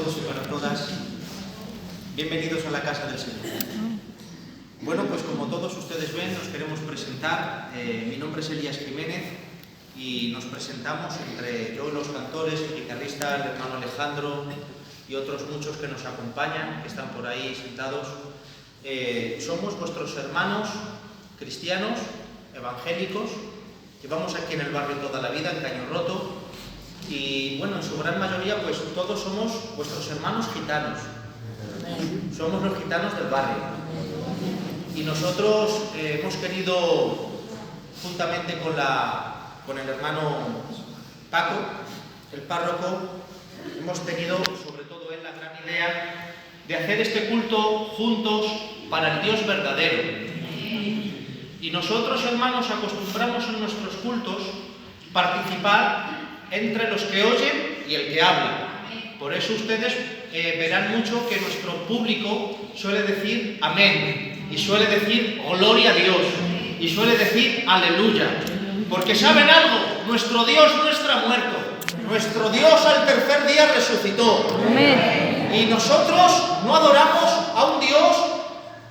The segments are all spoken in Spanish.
todos y para todas. Bienvenidos a la casa del Señor. Bueno, pues como todos ustedes ven, nos queremos presentar. Mi nombre es Elías Jiménez y nos presentamos entre yo, los cantores, el guitarrista, el hermano Alejandro y otros muchos que nos acompañan, que están por ahí sentados. Somos vuestros hermanos cristianos, evangélicos. Llevamos aquí en el barrio toda la vida, en Caño Roto. Y bueno, en su gran mayoría, pues todos somos vuestros hermanos gitanos. Somos los gitanos del barrio. Y nosotros hemos querido, juntamente con el hermano Paco, el párroco, hemos tenido, sobre todo él, la gran idea de hacer este culto juntos para el Dios verdadero. Y nosotros, hermanos, acostumbramos en nuestros cultos participar entre los que oyen y el que habla. Por eso ustedes verán mucho que nuestro público suele decir amén, y suele decir gloria a Dios, y suele decir aleluya. Porque ¿saben algo? Nuestro Dios no está muerto. Nuestro Dios al tercer día resucitó. Amén. Y nosotros no adoramos a un Dios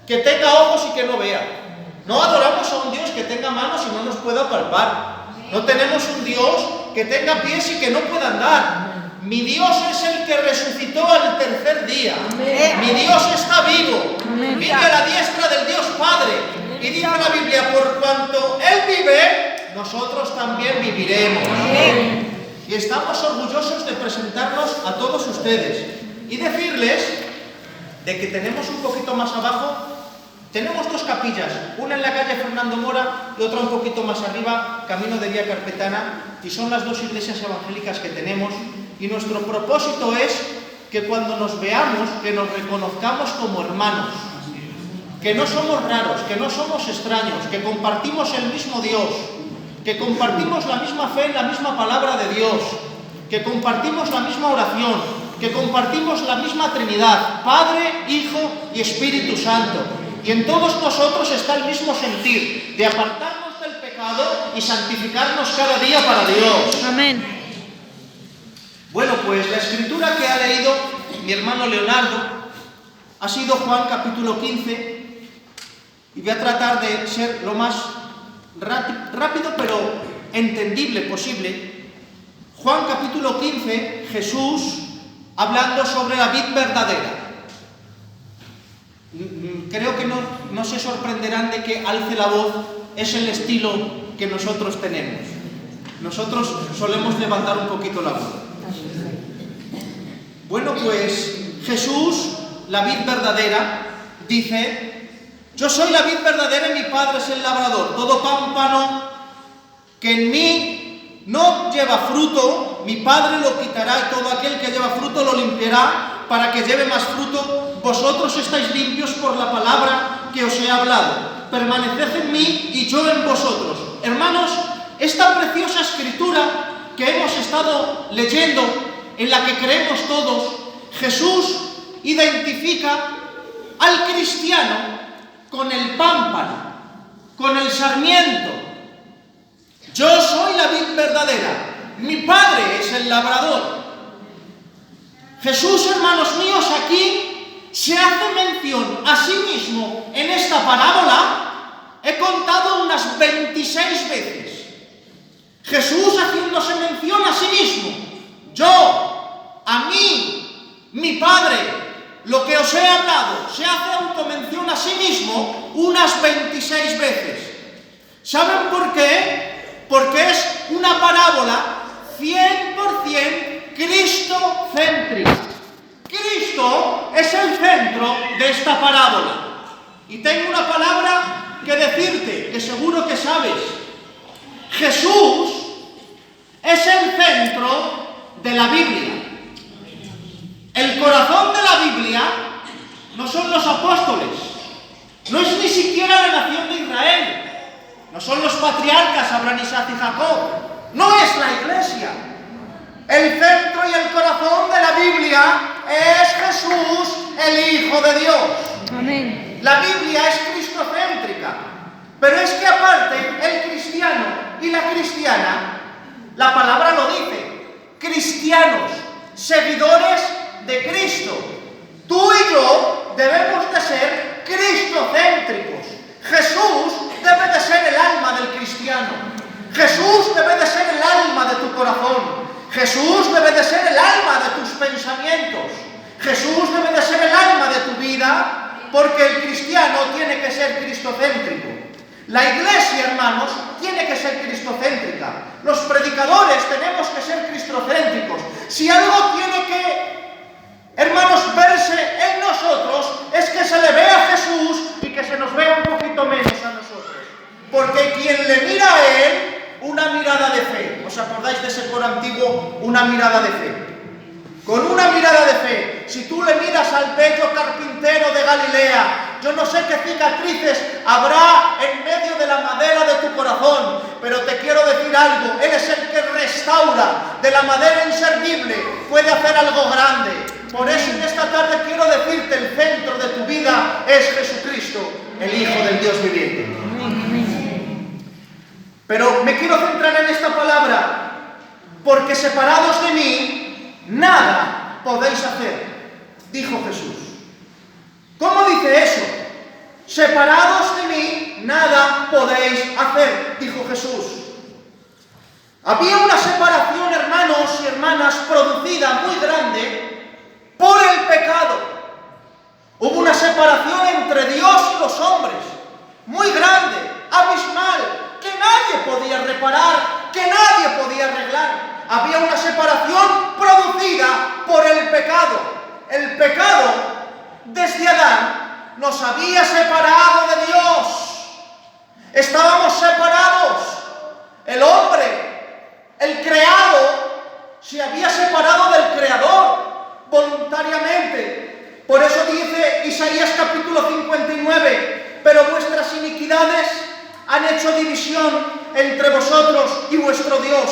que tenga ojos y que no vea. No adoramos a un Dios que tenga manos y no nos pueda palpar. No tenemos un Dios que tenga pies y que no pueda andar. Mi Dios es el que resucitó al tercer día. Amén. Mi Dios está vivo. Amén. Vive a la diestra del Dios Padre. Y dice la Biblia, por cuanto Él vive, nosotros también viviremos. Amén. Y estamos orgullosos de presentarnos a todos ustedes y decirles de que tenemos un poquito más abajo. Tenemos dos capillas, una en la calle Fernando Mora y otra un poquito más arriba, camino de Vía Carpetana, y son las dos iglesias evangélicas que tenemos. Y nuestro propósito es que cuando nos veamos, que nos reconozcamos como hermanos, que no somos raros, que no somos extraños, que compartimos el mismo Dios, que compartimos la misma fe en la misma palabra de Dios, que compartimos la misma oración, que compartimos la misma Trinidad, Padre, Hijo y Espíritu Santo. Y en todos nosotros está el mismo sentir de apartarnos del pecado y santificarnos cada día para Dios. Amén. Bueno, pues la escritura que ha leído mi hermano Leonardo ha sido Juan capítulo 15, y voy a tratar de ser lo más rápido pero entendible posible. Juan capítulo 15, Jesús hablando sobre la vid verdadera. Creo que no se sorprenderán de que alce la voz, es el estilo que nosotros tenemos. Nosotros solemos levantar un poquito la voz. Bueno, pues Jesús, la vid verdadera, dice: yo soy la vid verdadera y mi Padre es el labrador. Todo pámpano que en mí no lleva fruto, mi Padre lo quitará, y todo aquel que lleva fruto lo limpiará para que lleve más fruto. Vosotros estáis limpios por la palabra que os he hablado. Permaneced en mí y yo en vosotros. Hermanos, esta preciosa escritura que hemos estado leyendo, en la que creemos todos, Jesús identifica al cristiano con el pámpano, con el sarmiento. Yo soy la vid verdadera, mi Padre es el labrador. Jesús, hermanos míos, aquí se hace mención a sí mismo en esta parábola. He contado unas 26 veces. Jesús haciéndose mención a sí mismo. Yo, a mí, mi Padre, lo que os he hablado, se hace automención a sí mismo unas 26 veces. ¿Saben por qué? Porque es una parábola 100% cristocéntrica. Cristo es el centro de esta parábola. Y tengo una palabra que decirte, que seguro que sabes. Jesús es el centro de la Biblia. El corazón de la Biblia no son los apóstoles, no es ni siquiera la nación de Israel, no son los patriarcas Abraham, Isaac y Jacob, no es la iglesia. El centro y el corazón de la Biblia es Jesús, el Hijo de Dios. Amén. La Biblia es cristocéntrica, pero es que aparte el cristiano y la cristiana, la palabra lo dice, cristianos, seguidores de Cristo. Tú y yo debemos de ser cristocéntricos. Jesús debe de ser el alma del cristiano. Jesús debe de ser el alma de tu corazón. Jesús debe de ser el alma de tus pensamientos. Jesús debe de ser el alma de tu vida, porque el cristiano tiene que ser cristocéntrico. La iglesia, hermanos, tiene que ser cristocéntrica. Los predicadores tenemos que ser cristocéntricos. Si algo tiene que, hermanos, verse en nosotros, es que se le vea a Jesús y que se nos vea un poquito menos a nosotros. Porque quien le mira a Él, una mirada de fe. ¿Os acordáis de ese coro antiguo? Una mirada de fe. Con una mirada de fe. Si tú le miras al bello carpintero de Galilea, yo no sé qué cicatrices habrá en medio de la madera de tu corazón, pero te quiero decir algo. Él es el que restaura. De la madera inservible puede hacer algo grande. Por eso en esta tarde quiero decirte, el centro de tu vida es Jesucristo, el Hijo del Dios viviente. Pero me quiero centrar en esta palabra, porque separados de mí, nada podéis hacer, dijo Jesús. ¿Cómo dice eso? Separados de mí, nada podéis hacer, dijo Jesús. Había una separación, hermanos y hermanas, producida muy grande por el pecado. Hubo una separación entre Dios y los hombres, muy grande, abismal, que nadie podía reparar, que nadie podía arreglar. Había una separación producida por el pecado. El pecado, desde Adán, nos había separado de Dios. Estábamos separados. El hombre, el creado, se había separado del Creador voluntariamente. Por eso dice Isaías capítulo 59, pero vuestras iniquidades han hecho división entre vosotros y vuestro Dios,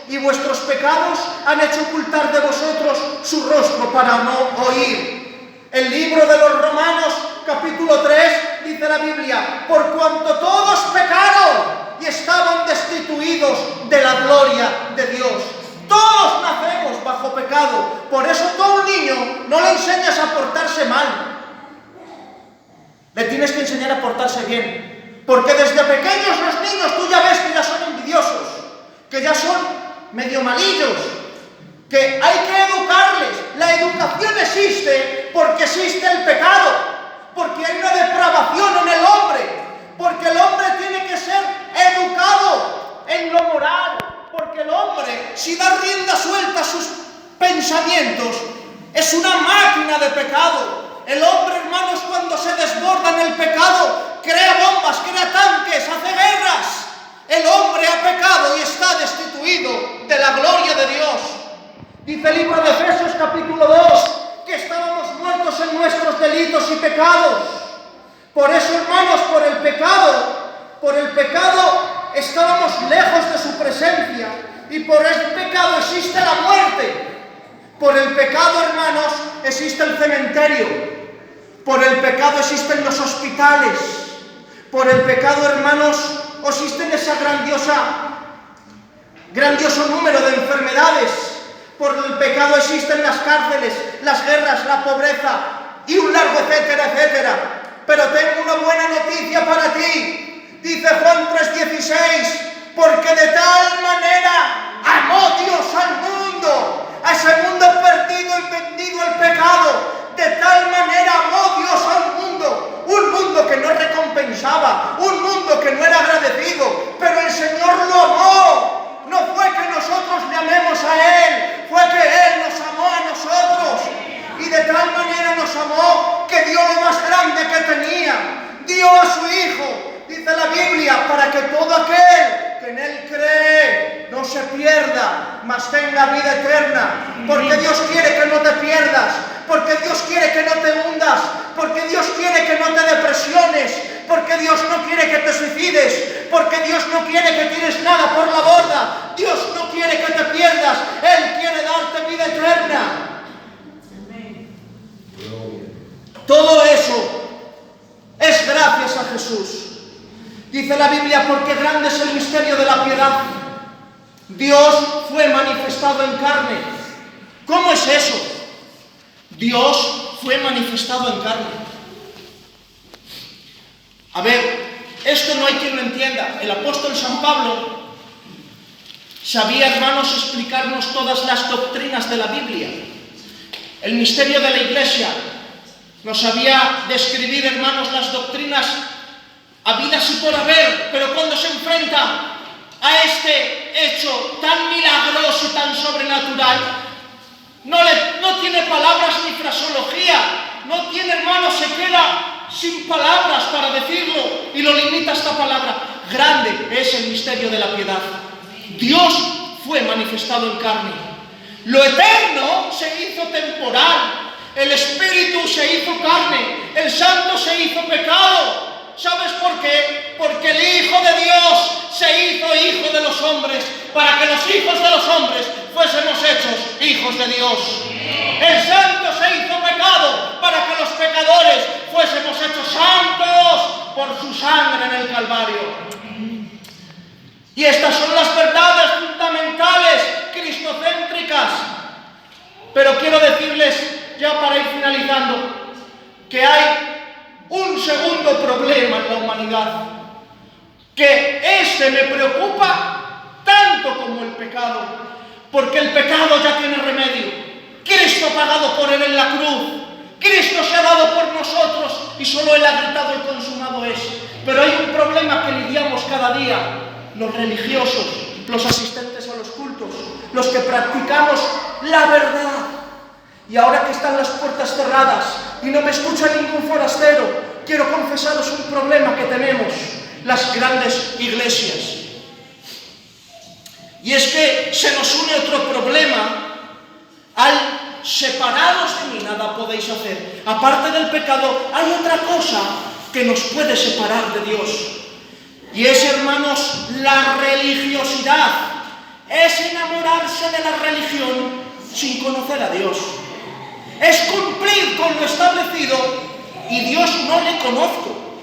y vuestros pecados han hecho ocultar de vosotros su rostro para no oír. El libro de los Romanos, capítulo 3, dice la Biblia, por cuanto todos pecaron y estaban destituidos de la gloria de Dios. Todos nacemos bajo pecado. Por eso tú a un niño no le enseñas a portarse mal. Le tienes que enseñar a portarse bien. Porque desde pequeños los niños tú ya ves que ya son envidiosos, que ya son medio malillos, que hay que educarles. La educación existe porque existe el pecado, porque hay una depravación en el hombre, porque el hombre tiene que ser educado en lo moral, porque el hombre, si da rienda suelta a sus pensamientos, es una máquina de pecado. El hombre, hermanos, cuando se desborda en el pecado, crea bombas, crea tanques, hace guerras. El hombre ha pecado y está destituido de la gloria de Dios. Dice el libro de Efesios capítulo 2 que estábamos muertos en nuestros delitos y pecados. Por eso, hermanos, por el pecado estábamos lejos de su presencia, y por el pecado existe la muerte. Por el pecado, hermanos, existe el cementerio. Por el pecado existen los hospitales. Por el pecado, hermanos, existen ese grandioso número de enfermedades. Por el pecado existen las cárceles, las guerras, la pobreza y un largo etcétera, etcétera. Pero tengo una buena noticia para ti. Dice Juan 3:16, porque de tal manera amó Dios al mundo, a ese mundo perdido y vendido al pecado. De tal manera amó Dios al mundo, un mundo que no recompensaba, un mundo que no era agradecido, pero el Señor lo amó. No fue que nosotros le amemos a Él, fue que Él nos amó a nosotros. Y de tal manera nos amó que dio lo más grande que tenía, dio a su Hijo, dice la Biblia, para que todo aquel que en Él cree no se pierda, mas tenga vida eterna. Porque Dios quiere que no te pierdas, porque Dios quiere que no te hundas, porque Dios quiere que no te depresiones, porque Dios no quiere que te suicides, porque Dios no quiere que tires nada por la borda. Dios no quiere que te pierdas, Él quiere darte vida eterna. Todo eso es gracias a Jesús. Dice la Biblia, porque grande es el misterio de la piedad. Dios fue manifestado en carne. ¿Cómo es eso? Dios fue manifestado en carne. A ver, esto no hay quien lo entienda. El apóstol San Pablo sabía, hermanos, explicarnos todas las doctrinas de la Biblia. El misterio de la Iglesia nos sabía describir, hermanos, las doctrinas habidas y por haber, pero cuando se enfrenta a este hecho tan milagroso y tan sobrenatural, no tiene palabras ni fraseología, no tiene, hermanos, se queda sin palabras para decirlo y lo limita a esta palabra. Grande es el misterio de la piedad. Dios fue manifestado en carne. Lo eterno se hizo temporal. El Espíritu se hizo carne. El Santo se hizo pecado. ¿Sabes por qué? Porque el Hijo de Dios se hizo hijo de los hombres, para que los hijos de los hombres fuésemos hechos hijos de Dios. El Santo se hizo pecado, para que los pecadores fuésemos hechos santos por su sangre en el Calvario. Y estas son las verdades fundamentales cristocéntricas. Pero quiero decirles, ya para ir finalizando, que hay un segundo problema en la humanidad, que este me preocupa tanto como el pecado, porque el pecado ya tiene remedio. Cristo ha pagado por él en la cruz, Cristo se ha dado por nosotros y solo él ha gritado: el consumado es. Pero hay un problema que lidiamos cada día, los religiosos, los asistentes a los cultos, los que practicamos la verdad. Y ahora que están las puertas cerradas y no me escucha ningún forastero, quiero confesaros un problema que tenemos las grandes iglesias. Y es que se nos une otro problema al separados de mí nada podéis hacer. Aparte del pecado, hay otra cosa que nos puede separar de Dios. Y es, hermanos, la religiosidad. Es enamorarse de la religión sin conocer a Dios. Es cumplir con lo establecido y Dios no le conozco.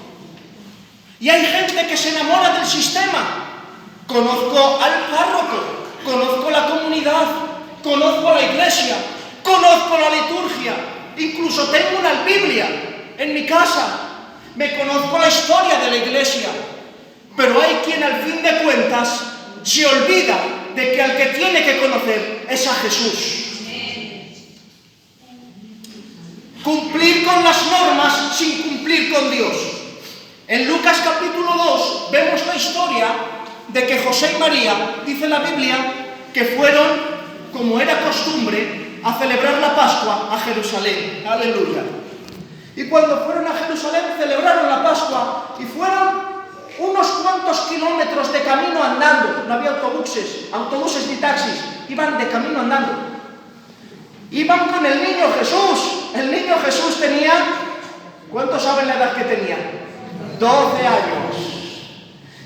Y hay gente que se enamora del sistema. Conozco al párroco, conozco la comunidad, conozco la iglesia, conozco la liturgia, incluso tengo una Biblia en mi casa, me conozco la historia de la iglesia. Pero hay quien al fin de cuentas se olvida de que al que tiene que conocer es a Jesús. Cumplir con las normas sin cumplir con Dios. En Lucas capítulo 2 vemos la historia de que José y María, dice la Biblia, que fueron, como era costumbre, a celebrar la Pascua a Jerusalén. Aleluya. Y cuando fueron a Jerusalén celebraron la Pascua y fueron unos cuantos kilómetros de camino andando. No había autobuses ni taxis, iban de camino andando. Iban con el niño Jesús. El niño Jesús tenía, ¿cuántos saben la edad que tenía? 12 años.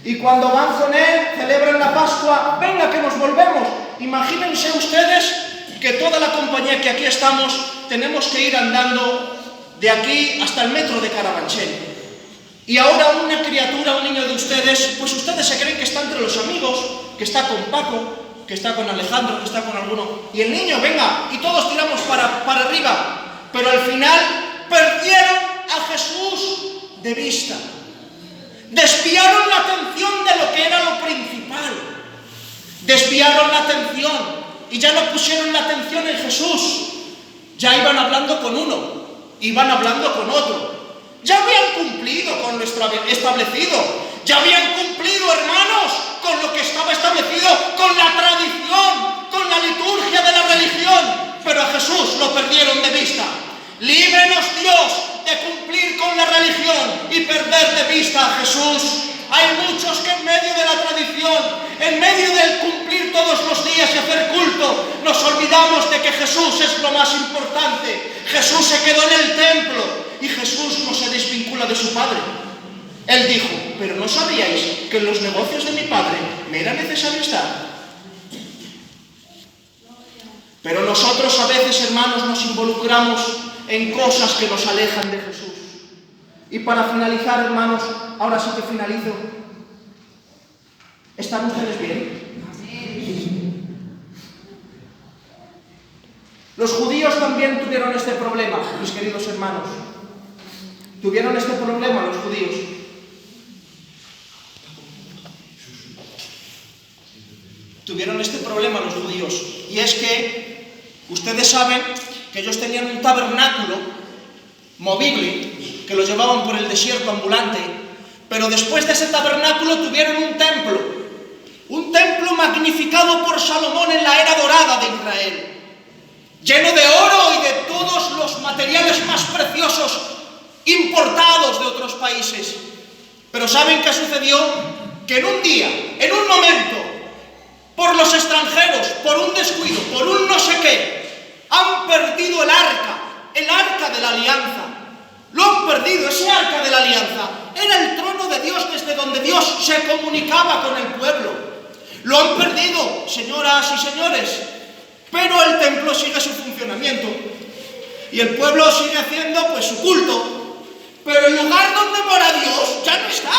Y cuando van con él, celebran la Pascua, venga que nos volvemos. Imagínense ustedes que toda la compañía que aquí estamos tenemos que ir andando de aquí hasta el metro de Carabanchel. Y ahora una criatura, un niño de ustedes, pues ustedes se creen que está entre los amigos, que está con Paco, que está con Alejandro, que está con alguno. Y el niño, venga, y todos tiramos para arriba. Pero al final perdieron a Jesús de vista. Desviaron la atención de lo que era lo principal. Desviaron la atención y ya no pusieron la atención en Jesús. Ya iban hablando con uno, iban hablando con otro. Ya habían cumplido con lo establecido. Ya habían cumplido, hermanos, con lo que estaba establecido, con la tradición, con la liturgia de la religión. Pero a Jesús lo perdieron de vista. Líbrenos Dios de cumplir con la religión y perder de vista a Jesús. Hay muchos que en medio de la tradición, en medio del cumplir todos los días y hacer culto, nos olvidamos de que Jesús es lo más importante. Jesús se quedó en el templo y Jesús no se desvincula de su Padre. Él dijo: pero ¿no sabíais que en los negocios de mi Padre me era necesario estar? Pero nosotros a veces, hermanos, nos involucramos en cosas que nos alejan de Jesús. Y para finalizar, hermanos, ahora sí que finalizo. ¿Están ustedes bien? Los judíos también tuvieron este problema, mis queridos hermanos. Tuvieron este problema los judíos. Tuvieron este problema los judíos. Y es que ustedes saben que ellos tenían un tabernáculo movible que lo llevaban por el desierto ambulante, pero después de ese tabernáculo tuvieron un templo magnificado por Salomón en la era dorada de Israel, lleno de oro y de todos los materiales más preciosos importados de otros países. Pero ¿saben qué sucedió? Que en un día, en un momento, por los extranjeros, por un descuido, por un no sé qué, han perdido el arca de la alianza. Lo han perdido, ese arca de la alianza. Era el trono de Dios desde donde Dios se comunicaba con el pueblo. Lo han perdido, señoras y señores. Pero el templo sigue su funcionamiento. Y el pueblo sigue haciendo pues su culto. Pero el lugar donde mora Dios ya no está.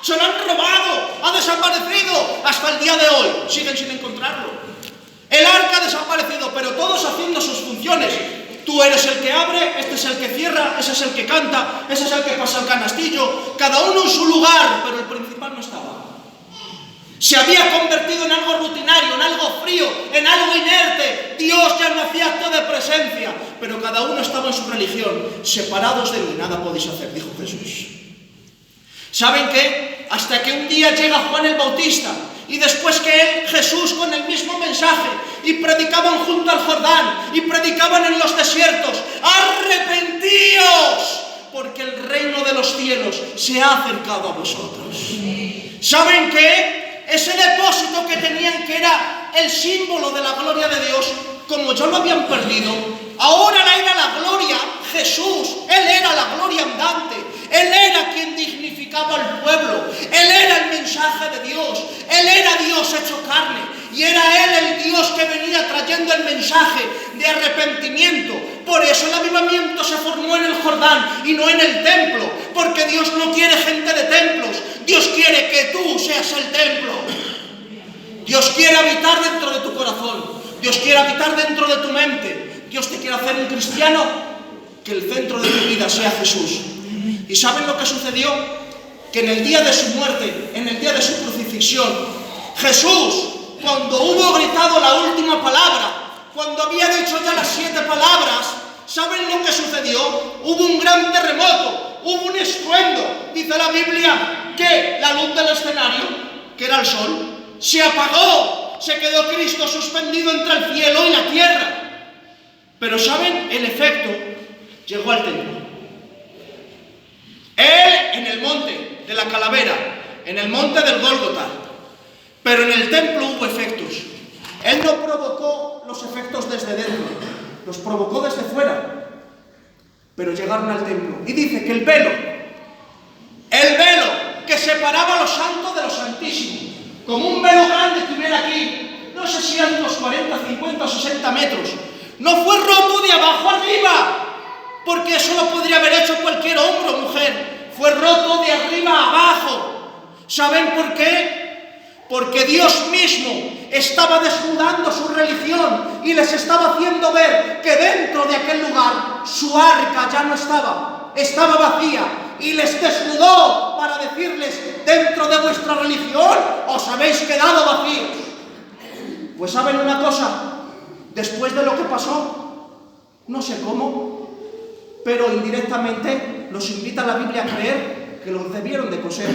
Se lo han robado, ha desaparecido. Hasta el día de hoy siguen sin encontrarlo. El arca ha desaparecido, pero todos haciendo sus funciones. Tú eres el que abre, este es el que cierra, ese es el que canta, ese es el que pasa el canastillo. Cada uno en su lugar, pero el principal no estaba. Se había convertido en algo rutinario, en algo frío, en algo inerte. Dios ya no hacía acto de presencia, pero cada uno estaba en su religión. Separados de mí, nada podéis hacer, dijo Jesús. ¿Saben qué? Hasta que un día llega Juan el Bautista, y después que él, Jesús, con el mismo mensaje, y predicaban junto al Jordán, y predicaban en los desiertos: ¡arrepentíos! Porque el reino de los cielos se ha acercado a vosotros. ¿Saben qué? Ese depósito que tenían, que era el símbolo de la gloria de Dios, como ya lo habían perdido, ahora era la gloria, Jesús, Él era la gloria andante, Él era quien dignificaba al pueblo, Él era el mensaje de Dios, Él era Dios hecho carne, y era Él el Dios que venía trayendo el mensaje de arrepentimiento. Por eso el avivamiento se formó en el Jordán y no en el templo, porque Dios no quiere gente de templos, Dios quiere que tú seas el templo. Dios quiere habitar dentro de tu corazón, Dios quiere habitar dentro de tu mente, Dios te quiere hacer un cristiano, que el centro de tu vida sea Jesús. ¿Y saben lo que sucedió? Que en el día de su muerte, en el día de su crucifixión, Jesús, cuando hubo gritado la última palabra, cuando había dicho ya las 7 palabras, ¿saben lo que sucedió? Hubo un gran terremoto, hubo un estruendo. Dice la Biblia que la luz del escenario, que era el sol, se apagó, se quedó Cristo suspendido entre el cielo y la tierra. Pero ¿saben? El efecto llegó al templo. Él en el monte de la calavera, en el monte del Gólgota, pero en el templo hubo efectos. Él no provocó los efectos desde dentro, los provocó desde fuera, pero llegaron al templo. Y dice que el velo que separaba lo santo de lo santísimo, como un velo grande que hubiera aquí, no sé si eran unos 40, 50 o 60 metros, no fue roto de abajo arriba, porque eso lo podría haber hecho cualquier hombre o mujer. Fue roto de arriba a abajo. ¿Saben por qué? Porque Dios mismo estaba desnudando su religión y les estaba haciendo ver que dentro de aquel lugar su arca ya no estaba vacía, y les desnudó para decirles: dentro de vuestra religión os habéis quedado vacíos. Pues ¿saben una cosa? Después de lo que pasó, no sé cómo, pero indirectamente nos invita la Biblia a creer que lo debieron de coser.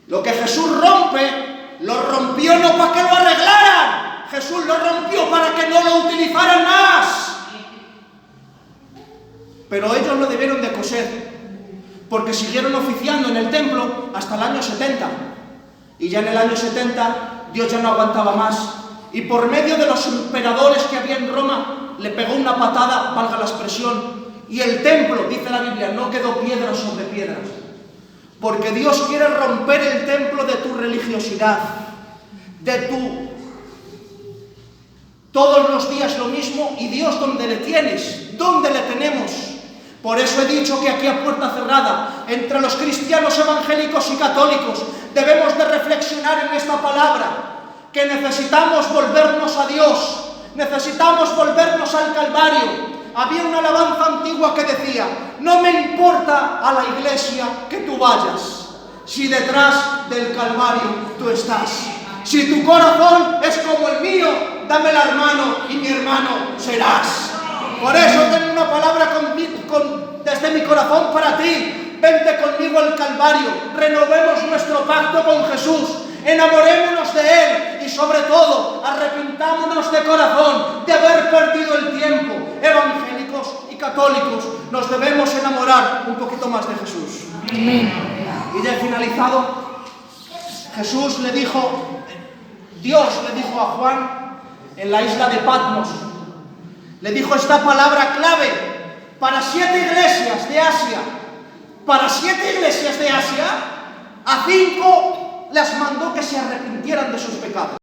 Lo que Jesús rompe, lo rompió no para que lo arreglaran, Jesús lo rompió para que no lo utilizaran más. Pero ellos lo debieron de coser, porque siguieron oficiando en el templo hasta el año 70. Y ya en el año 70 Dios ya no aguantaba más, y por medio de los emperadores que había en Roma le pegó una patada, valga la expresión, y el templo, dice la Biblia, no quedó piedra sobre piedras. Porque Dios quiere romper el templo de tu religiosidad, todos los días lo mismo, y Dios, ¿dónde le tienes? ¿Dónde le tenemos? Por eso he dicho que aquí a puerta cerrada, entre los cristianos evangélicos y católicos, debemos de reflexionar en esta palabra, que necesitamos volvernos a Dios, necesitamos volvernos al Calvario. Había una alabanza antigua que decía: no me importa a la iglesia que tú vayas, si detrás del Calvario tú estás. Si tu corazón es como el mío, dame la mano y mi hermano serás. Por eso tengo una palabra desde mi corazón para ti. Vente conmigo al Calvario, renovemos nuestro pacto con Jesús, enamorémonos de Él y sobre todo arrepintámonos de corazón de haber perdido el tiempo. Evangélicos y católicos nos debemos enamorar un poquito más de Jesús. Amén. Y ya he finalizado. Dios le dijo a Juan en la isla de Patmos, le dijo esta palabra clave para 7 iglesias de Asia. Para 7 iglesias de Asia, a 5 las mandó que se arrepintieran de sus pecados.